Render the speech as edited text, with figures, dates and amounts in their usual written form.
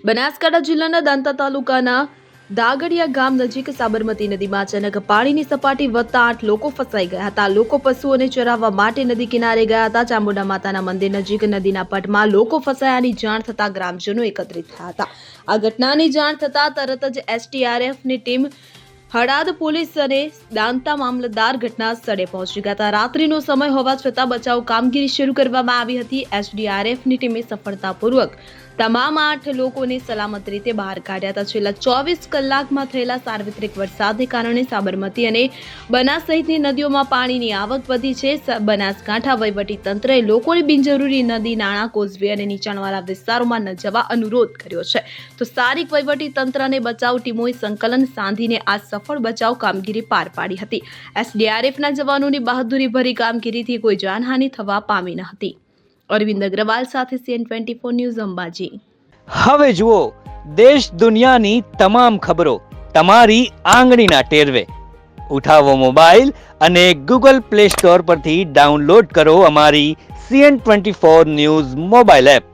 બનાસકાંઠા જિલ્લાના દાંતા તાલુકાના દાગડિયા ગામ નજીક સાબરમતી નદીમાં અચાનક પાણીની સપાટી વધતા 8 લોકો ફસાઈ ગયા હતા. લોકો પશુઓને ચરાવવા માટે નદી કિનારે ગયા હતા. ચામુંડા માતાના મંદિર નજીક નદીના પટમાં લોકો ફસાયાની જાણ થતા ગ્રામજનો એકત્રિત થયા હતા. આ ઘટનાની જાણ થતા તરત જ એસડીઆરએફની ટીમ, હળાદ પોલીસ અને દાંતા મામલતદાર ઘટના સ્થળે પહોંચી ગયા હતા. રાત્રિનો સમય હોવા છતાં બચાવ કામગીરી શરૂ કરવામાં આવી હતી. એસડીઆરએફની ટીમે સફળતાપૂર્વક તમામ 8 લોકોને સલામત રીતે બહાર કાઢ્યા હતા. છેલ્લા 24 કલાકમાં થયેલા સાર્વત્રિક વરસાદને કારણે સાબરમતી અને બનાસ સહિતની નદીઓમાં પાણીની આવક વધી છે. બનાસકાંઠા વહીવટી તંત્રએ લોકોને બિનજરૂરી નદી નાળા, કોઝવે અને નીચાણવાળા વિસ્તારોમાં ન જવા અનુરોધ કર્યો છે. તો સ્થાનિક વહીવટી તંત્ર અને બચાવ ટીમોએ સંકલન સાંધીને આ સફળ બચાવ કામગીરી પાર પાડી હતી. એસડીઆરએફના જવાનોની બહાદુરીભરી કામગીરીથી કોઈ જાનહાનિ થવા પામી ન હતી. અરવિંદ અગ્રવાલ સાથે CN24 ન્યૂઝ અંબાજી. હવે જુઓ દેશ દુનિયાની તમામ ખબરો તમારી આંગળીના ટેરવે. ઉઠાવો મોબાઈલ અને Google Play Store પરથી ડાઉનલોડ કરો અમારી CN24 ન્યૂઝ મોબાઈલ એપ.